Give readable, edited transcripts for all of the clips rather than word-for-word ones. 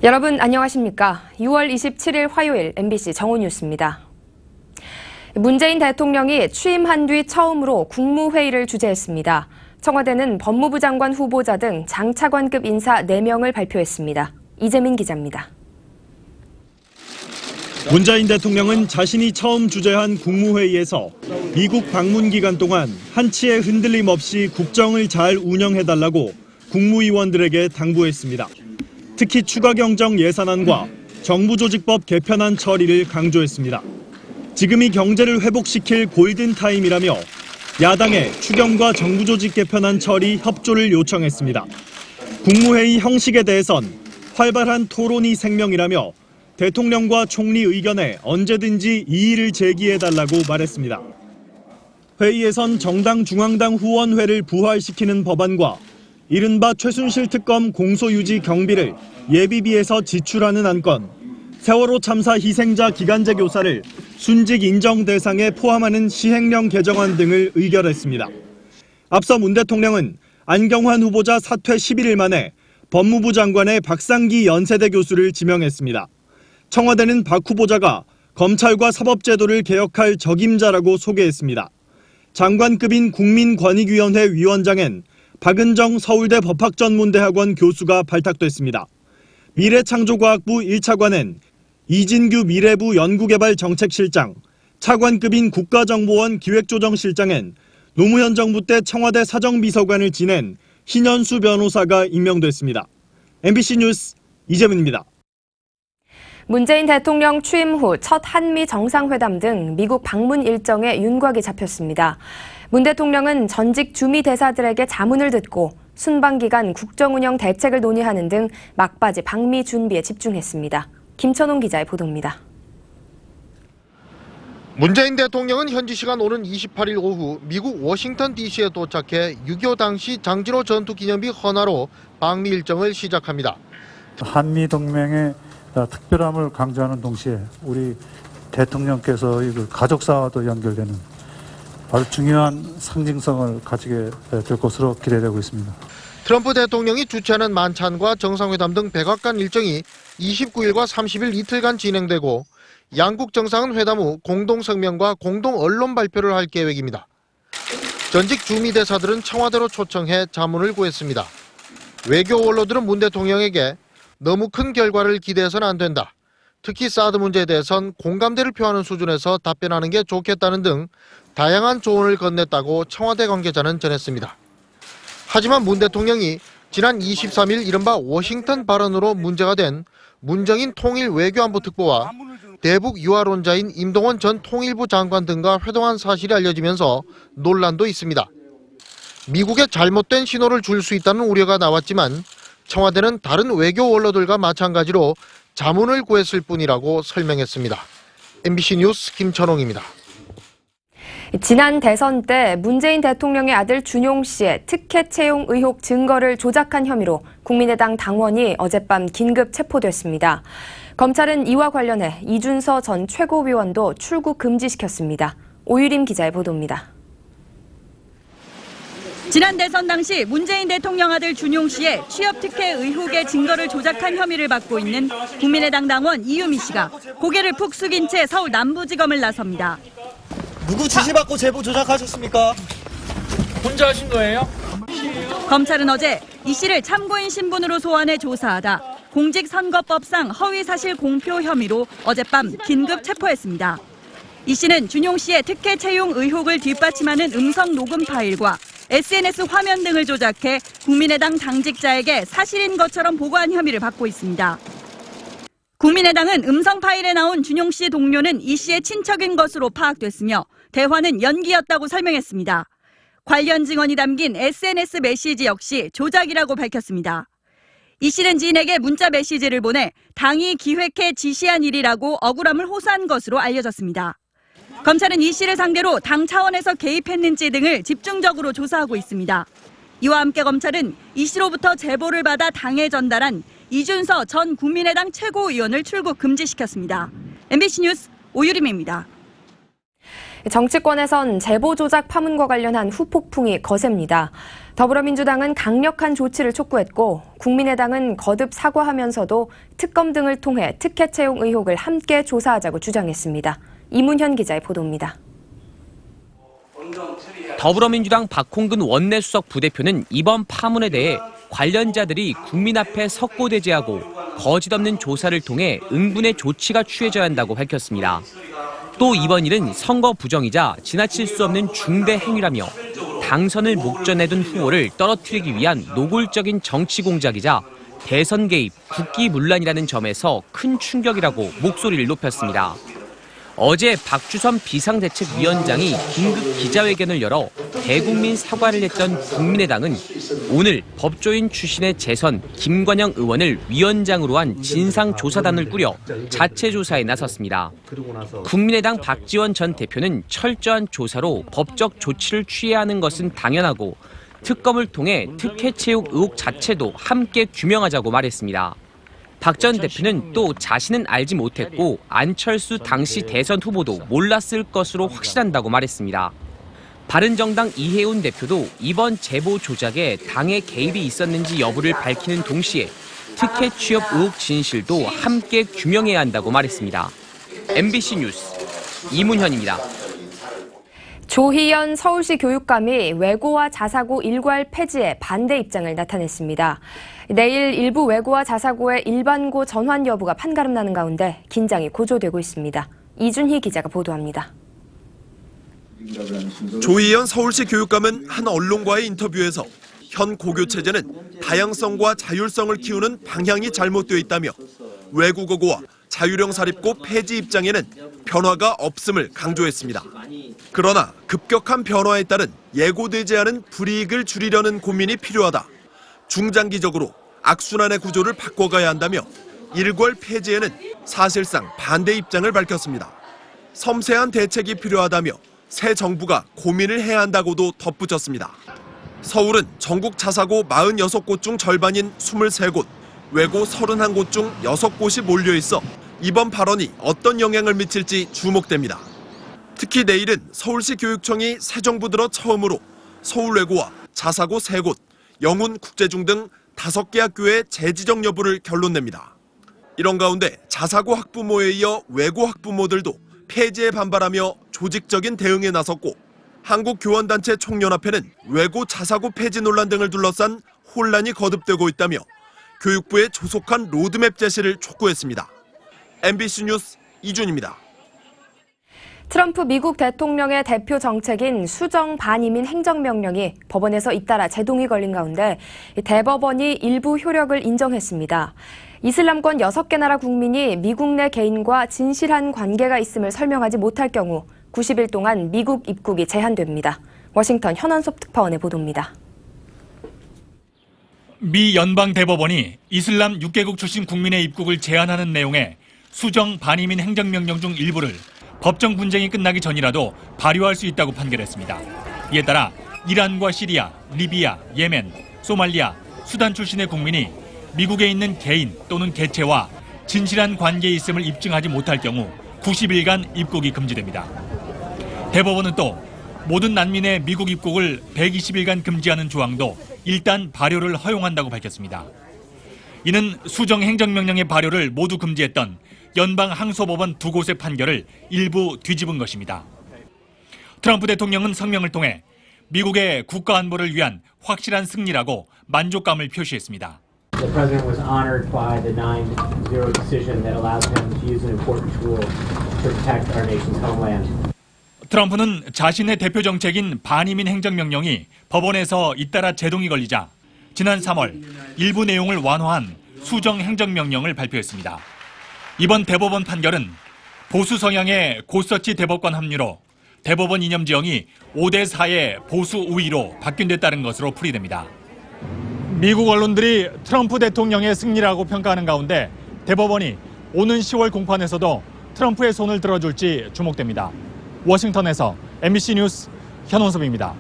여러분 안녕하십니까? 6월 27일 화요일 MBC 정오뉴스입니다. 문재인 대통령이 취임한 뒤 처음으로 국무회의를 주재했습니다. 청와대는 법무부 장관 후보자 등 장차관급 인사 4명을 발표했습니다. 이재민 기자입니다. 문재인 대통령은 자신이 처음 주재한 국무회의에서 미국 방문 기간 동안 한치의 흔들림 없이 국정을 잘 운영해달라고 국무위원들에게 당부했습니다. 특히 추가 경정 예산안과 정부조직법 개편안 처리를 강조했습니다. 지금이 경제를 회복시킬 골든타임이라며 야당의 추경과 정부조직 개편안 처리 협조를 요청했습니다. 국무회의 형식에 대해선 활발한 토론이 생명이라며 대통령과 총리 의견에 언제든지 이의를 제기해달라고 말했습니다. 회의에선 정당 중앙당 후원회를 부활시키는 법안과 이른바 최순실 특검 공소유지 경비를 예비비에서 지출하는 안건, 세월호 참사 희생자 기간제 교사를 순직 인정 대상에 포함하는 시행령 개정안 등을 의결했습니다. 앞서 문 대통령은 안경환 후보자 사퇴 11일 만에 법무부 장관의 박상기 연세대 교수를 지명했습니다. 청와대는 박 후보자가 검찰과 사법제도를 개혁할 적임자라고 소개했습니다. 장관급인 국민권익위원회 위원장엔 박은정 서울대 법학전문대학원 교수가 발탁됐습니다. 미래창조과학부 1차관엔 이진규 미래부 연구개발정책실장, 차관급인 국가정보원 기획조정실장엔 노무현 정부 때 청와대 사정비서관을 지낸 신현수 변호사가 임명됐습니다. MBC 뉴스 이재민입니다. 문재인 대통령 취임 후 첫 한미 정상회담 등 미국 방문 일정에 윤곽이 잡혔습니다. 문 대통령은 전직 주미 대사들에게 자문을 듣고 순방기간 국정운영 대책을 논의하는 등 막바지 방미 준비에 집중했습니다. 김천홍 기자의 보도입니다. 문재인 대통령은 현지 시간 오는 28일 오후 미국 워싱턴 DC에 도착해 6.25 당시 장진호 전투기념비 헌화로 방미 일정을 시작합니다. 한미 동맹의 특별함을 강조하는 동시에 우리 대통령께서 가족사와도 연결되는 아주 중요한 상징성을 가지게 될 것으로 기대되고 있습니다. 트럼프 대통령이 주최하는 만찬과 정상회담 등 백악관 일정이 29일과 30일 이틀간 진행되고 양국 정상은 회담 후 공동성명과 공동 언론 발표를 할 계획입니다. 전직 주미 대사들은 청와대로 초청해 자문을 구했습니다. 외교 원로들은 문 대통령에게 너무 큰 결과를 기대해서는 안 된다. 특히 사드 문제에 대해선 공감대를 표하는 수준에서 답변하는 게 좋겠다는 등 다양한 조언을 건넸다고 청와대 관계자는 전했습니다. 하지만 문 대통령이 지난 23일 이른바 워싱턴 발언으로 문제가 된 문정인 통일 외교안보 특보와 대북 유화론자인 임동원 전 통일부 장관 등과 회동한 사실이 알려지면서 논란도 있습니다. 미국에 잘못된 신호를 줄 수 있다는 우려가 나왔지만 청와대는 다른 외교 원로들과 마찬가지로 자문을 구했을 뿐이라고 설명했습니다. MBC 뉴스 김천홍입니다. 지난 대선 때 문재인 대통령의 아들 준용 씨의 특혜 채용 의혹 증거를 조작한 혐의로 국민의당 당원이 어젯밤 긴급 체포됐습니다. 검찰은 이와 관련해 이준서 전 최고위원도 출국 금지시켰습니다. 오유림 기자의 보도입니다. 지난 대선 당시 문재인 대통령 아들 준용 씨의 취업 특혜 의혹의 증거를 조작한 혐의를 받고 있는 국민의당 당원 이유미 씨가 고개를 푹 숙인 채 서울 남부지검을 나섭니다. 누구 지시받고 제보 조작하셨습니까? 혼자 하신 거예요? 검찰은 어제 이 씨를 참고인 신분으로 소환해 조사하다 공직선거법상 허위사실 공표 혐의로 어젯밤 긴급 체포했습니다. 이 씨는 준용 씨의 특혜 채용 의혹을 뒷받침하는 음성 녹음 파일과 SNS 화면 등을 조작해 국민의당 당직자에게 사실인 것처럼 보고한 혐의를 받고 있습니다. 국민의당은 음성 파일에 나온 준용 씨 동료는 이 씨의 친척인 것으로 파악됐으며 대화는 연기였다고 설명했습니다. 관련 증언이 담긴 SNS 메시지 역시 조작이라고 밝혔습니다. 이 씨는 지인에게 문자 메시지를 보내 당이 기획해 지시한 일이라고 억울함을 호소한 것으로 알려졌습니다. 검찰은 이 씨를 상대로 당 차원에서 개입했는지 등을 집중적으로 조사하고 있습니다. 이와 함께 검찰은 이 씨로부터 제보를 받아 당에 전달한 이준서 전 국민의당 최고위원을 출국 금지시켰습니다. MBC 뉴스 오유림입니다. 정치권에선 제보 조작 파문과 관련한 후폭풍이 거셉니다. 더불어민주당은 강력한 조치를 촉구했고 국민의당은 거듭 사과하면서도 특검 등을 통해 특혜 채용 의혹을 함께 조사하자고 주장했습니다. 이문현 기자의 보도입니다. 더불어민주당 박홍근 원내수석 부대표는 이번 파문에 대해 관련자들이 국민 앞에 석고대죄하고 거짓 없는 조사를 통해 응분의 조치가 취해져야 한다고 밝혔습니다. 또 이번 일은 선거 부정이자 지나칠 수 없는 중대 행위라며 당선을 목전에 둔 후보를 떨어뜨리기 위한 노골적인 정치 공작이자 대선 개입, 국기문란이라는 점에서 큰 충격이라고 목소리를 높였습니다. 어제 박주선 비상대책위원장이 긴급 기자회견을 열어 대국민 사과를 했던 국민의당은 오늘 법조인 출신의 재선 김관영 의원을 위원장으로 한 진상조사단을 꾸려 자체 조사에 나섰습니다. 국민의당 박지원 전 대표는 철저한 조사로 법적 조치를 취해야 하는 것은 당연하고 특검을 통해 특혜 채용 의혹 자체도 함께 규명하자고 말했습니다. 박 전 대표는 또 자신은 알지 못했고 안철수 당시 대선 후보도 몰랐을 것으로 확신한다고 말했습니다. 바른정당 이해운 대표도 이번 제보 조작에 당의 개입이 있었는지 여부를 밝히는 동시에 특혜 취업 의혹 진실도 함께 규명해야 한다고 말했습니다. MBC 뉴스 이문현입니다. 조희연 서울시 교육감이 외고와 자사고 일괄 폐지에 반대 입장을 나타냈습니다. 내일 일부 외고와 자사고의 일반고 전환 여부가 판가름 나는 가운데 긴장이 고조되고 있습니다. 이준희 기자가 보도합니다. 조희연 서울시 교육감은 한 언론과의 인터뷰에서 현 고교 체제는 다양성과 자율성을 키우는 방향이 잘못되어 있다며 외국어고와 자율형 사립고 폐지 입장에는 변화가 없음을 강조했습니다. 그러나 급격한 변화에 따른 예고되지 않은 불이익을 줄이려는 고민이 필요하다. 중장기적으로 악순환의 구조를 바꿔가야 한다며 일괄 폐지에는 사실상 반대 입장을 밝혔습니다. 섬세한 대책이 필요하다며 새 정부가 고민을 해야 한다고도 덧붙였습니다. 서울은 전국 자사고 46곳 중 절반인 23곳, 외고 31곳 중 6곳이 몰려있어 이번 발언이 어떤 영향을 미칠지 주목됩니다. 특히 내일은 서울시 교육청이 새 정부 들어 처음으로 서울외고와 자사고 3곳, 영훈국제중 등 5개 학교의 재지정 여부를 결론냅니다. 이런 가운데 자사고 학부모에 이어 외고 학부모들도 폐지에 반발하며 조직적인 대응에 나섰고 한국교원단체 총연합회는 외고 자사고 폐지 논란 등을 둘러싼 혼란이 거듭되고 있다며 교육부의 조속한 로드맵 제시를 촉구했습니다. MBC 뉴스 이준입니다. 트럼프 미국 대통령의 대표 정책인 수정 반이민 행정명령이 법원에서 잇따라 제동이 걸린 가운데 대법원이 일부 효력을 인정했습니다. 이슬람권 6개 나라 국민이 미국 내 개인과 진실한 관계가 있음을 설명하지 못할 경우 90일 동안 미국 입국이 제한됩니다. 워싱턴 현원섭 특파원의 보도입니다. 미 연방대법원이 이슬람 6개국 출신 국민의 입국을 제한하는 내용의 수정 반이민 행정명령 중 일부를 법정 분쟁이 끝나기 전이라도 발효할 수 있다고 판결했습니다. 이에 따라 이란과 시리아, 리비아, 예멘, 소말리아, 수단 출신의 국민이 미국에 있는 개인 또는 개체와 진실한 관계에 있음을 입증하지 못할 경우 90일간 입국이 금지됩니다. 대법원은 또 모든 난민의 미국 입국을 120일간 금지하는 조항도 일단 발효를 허용한다고 밝혔습니다. 이는 수정 행정명령의 발효를 모두 금지했던 연방 항소법원 2곳의 판결을 일부 뒤집은 것입니다. 트럼프 대통령은 성명을 통해 미국의 국가 안보를 위한 확실한 승리라고 만족감을 표시했습니다. The president was honored by the 9-0 decision that allows him to use an important tool to protect our nation's homeland. 트럼프는 자신의 대표 정책인 반이민 행정명령이 법원에서 잇따라 제동이 걸리자 지난 3월 일부 내용을 완화한 수정 행정명령을 발표했습니다. 이번 대법원 판결은 보수 성향의 고서치 대법관 합류로 대법원 이념 지형이 5대4의 보수 우위로 바뀐 데 따른 것으로 풀이됩니다. 미국 언론들이 트럼프 대통령의 승리라고 평가하는 가운데 대법원이 오는 10월 공판에서도 트럼프의 손을 들어줄지 주목됩니다. 워싱턴에서 MBC 뉴스 현원섭입니다.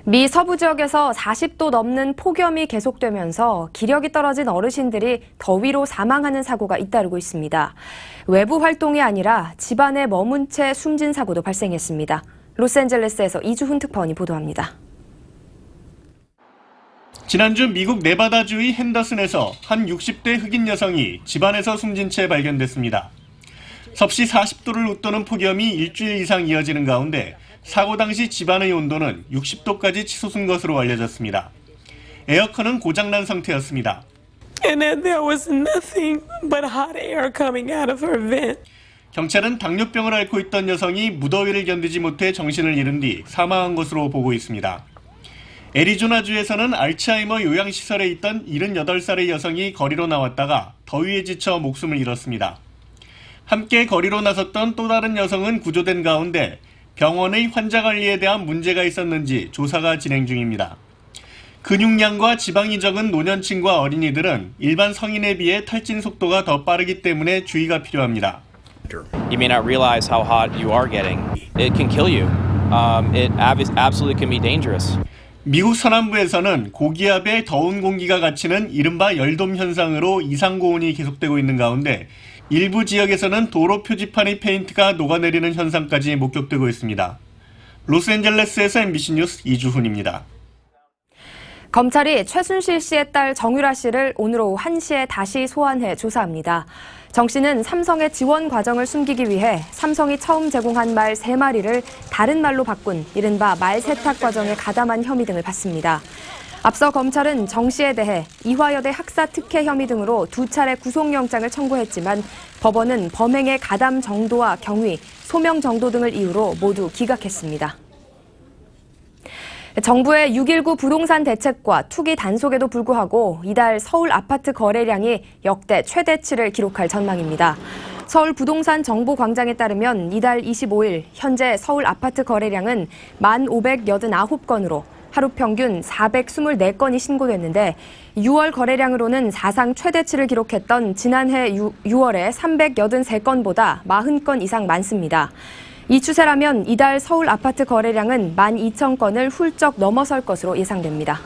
미 서부 지역에서 40도 넘는 폭염이 계속되면서 기력이 떨어진 어르신들이 더위로 사망하는 사고가 잇따르고 있습니다. 외부 활동이 아니라 집안에 머문 채 숨진 사고도 발생했습니다. 로스앤젤레스에서 이주훈 특파원이 보도합니다. 지난주 미국 네바다주의 핸더슨에서 한 60대 흑인 여성이 집안에서 숨진 채 발견됐습니다. 섭씨 40도를 웃도는 폭염이 일주일 이상 이어지는 가운데 사고 당시 집안의 온도는 60도까지 치솟은 것으로 알려졌습니다. 에어컨은 고장난 상태였습니다. And then there was nothing but hot air coming out of her vent. 경찰은 당뇨병을 앓고 있던 여성이 무더위를 견디지 못해 정신을 잃은 뒤 사망한 것으로 보고 있습니다. 애리조나주에서는 알츠하이머 요양시설에 있던 78살의 여성이 거리로 나왔다가 더위에 지쳐 목숨을 잃었습니다. 함께 거리로 나섰던 또 다른 여성은 구조된 가운데 병원의 환자 관리에 대한 문제가 있었는지 조사가 진행 중입니다. 근육량과 지방이 적은 노년층과 어린이들은 일반 성인에 비해 탈진 속도가 더 빠르기 때문에 주의가 필요합니다. You may not realize how hot you are getting. It can kill you. It absolutely can be dangerous. 미국 서남부에서는 고기압에 더운 공기가 갇히는 이른바 열돔 현상으로 이상고온이 계속되고 있는 가운데 일부 지역에서는 도로 표지판의 페인트가 녹아내리는 현상까지 목격되고 있습니다. 로스앤젤레스에서 MBC 뉴스 이주훈입니다. 검찰이 최순실 씨의 딸 정유라 씨를 오늘 오후 1시에 다시 소환해 조사합니다. 정 씨는 삼성의 지원 과정을 숨기기 위해 삼성이 처음 제공한 말 3마리를 다른 말로 바꾼 이른바 말 세탁 과정에 가담한 혐의 등을 받습니다. 앞서 검찰은 정 씨에 대해 이화여대 학사 특혜 혐의 등으로 2차례 구속영장을 청구했지만 법원은 범행의 가담 정도와 경위, 소명 정도 등을 이유로 모두 기각했습니다. 정부의 6.19 부동산 대책과 투기 단속에도 불구하고 이달 서울 아파트 거래량이 역대 최대치를 기록할 전망입니다. 서울 부동산 정보광장에 따르면 이달 25일 현재 서울 아파트 거래량은 1,589건으로 하루 평균 424건이 신고됐는데 6월 거래량으로는 사상 최대치를 기록했던 지난해 6월에 383건보다 40건 이상 많습니다. 이 추세라면 이달 서울 아파트 거래량은 12,000건을 훌쩍 넘어설 것으로 예상됩니다.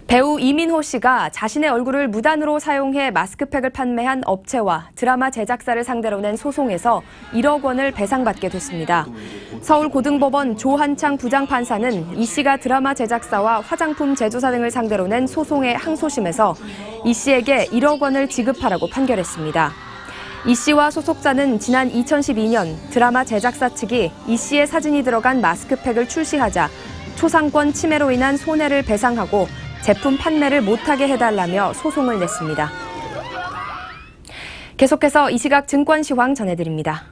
배우 이민호 씨가 자신의 얼굴을 무단으로 사용해 마스크팩을 판매한 업체와 드라마 제작사를 상대로 낸 소송에서 1억 원을 배상받게 됐습니다. 서울고등법원 조한창 부장판사는 이 씨가 드라마 제작사와 화장품 제조사 등을 상대로 낸 소송의 항소심에서 이 씨에게 1억 원을 지급하라고 판결했습니다. 이 씨와 소속사는 지난 2012년 드라마 제작사 측이 이 씨의 사진이 들어간 마스크팩을 출시하자 초상권 침해로 인한 손해를 배상하고 제품 판매를 못하게 해달라며 소송을 냈습니다. 계속해서 이 시각 증권 시황 전해드립니다.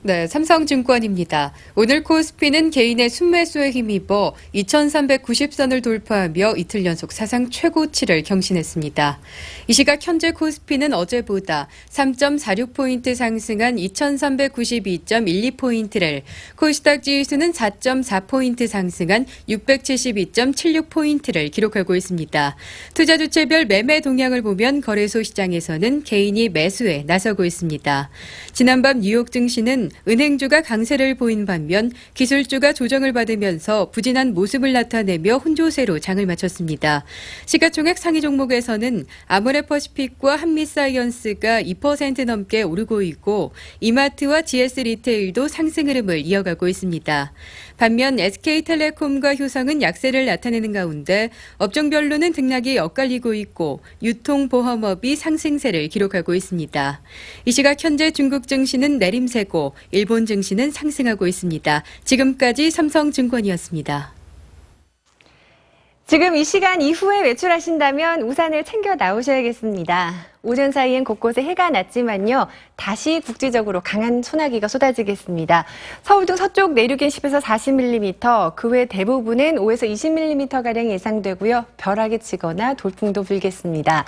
네, 삼성증권입니다. 오늘 코스피는 개인의 순매수에 힘입어 2390선을 돌파하며 이틀 연속 사상 최고치를 경신했습니다. 이 시각 현재 코스피는 어제보다 3.46포인트 상승한 2392.12포인트를, 코스닥 지수는 4.4포인트 상승한 672.76포인트를 기록하고 있습니다. 투자 주체별 매매 동향을 보면 거래소 시장에서는 개인이 매수에 나서고 있습니다. 지난밤 뉴욕 증시는 은행주가 강세를 보인 반면 기술주가 조정을 받으면서 부진한 모습을 나타내며 혼조세로 장을 마쳤습니다. 시가총액 상위 종목에서는 아모레퍼시픽과 한미사이언스가 2% 넘게 오르고 있고 이마트와 GS 리테일도 상승 흐름을 이어가고 있습니다. 반면 SK텔레콤과 효성은 약세를 나타내는 가운데 업종별로는 등락이 엇갈리고 있고 유통보험업이 상승세를 기록하고 있습니다. 이 시각 현재 중국 증시는 내림세고 일본 증시는 상승하고 있습니다. 지금까지 삼성증권이었습니다. 지금 이 시간 이후에 외출하신다면 우산을 챙겨 나오셔야겠습니다. 오전 사이엔 곳곳에 해가 났지만요. 다시 국지적으로 강한 소나기가 쏟아지겠습니다. 서울 등 서쪽 내륙엔 10에서 40mm, 그 외 대부분은 5에서 20mm가량 예상되고요. 벼락이 치거나 돌풍도 불겠습니다.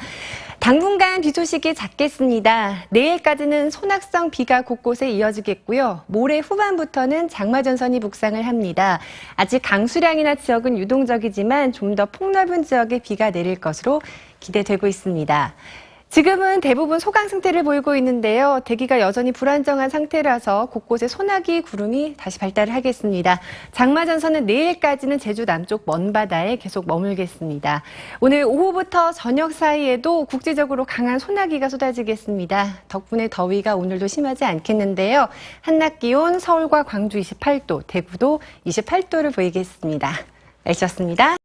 당분간 비 소식이 잦겠습니다. 내일까지는 소낙성 비가 곳곳에 이어지겠고요. 모레 후반부터는 장마전선이 북상을 합니다. 아직 강수량이나 지역은 유동적이지만 좀 더 폭넓은 지역에 비가 내릴 것으로 기대되고 있습니다. 지금은 대부분 소강 상태를 보이고 있는데요. 대기가 여전히 불안정한 상태라서 곳곳에 소나기 구름이 다시 발달을 하겠습니다. 장마 전선은 내일까지는 제주 남쪽 먼바다에 계속 머물겠습니다. 오늘 오후부터 저녁 사이에도 국지적으로 강한 소나기가 쏟아지겠습니다. 덕분에 더위가 오늘도 심하지 않겠는데요. 한낮 기온 서울과 광주 28도, 대구도 28도를 보이겠습니다. 날씨였습니다.